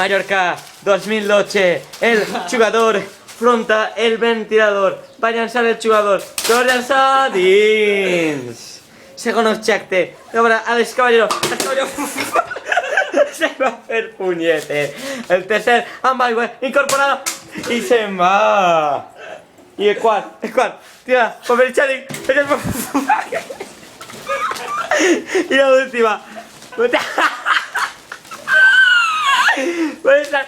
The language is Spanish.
Mallorca 2012, el jugador fronta el ventilador, va llançar el jugador, tot llançar dins. Segon objecte, dobra Alex Caballero, se va a hacer puñete. El tercer, amb aigua, incorporado, y se va. Y el quart, tira, por el Chadwick, y la última. Puede estar,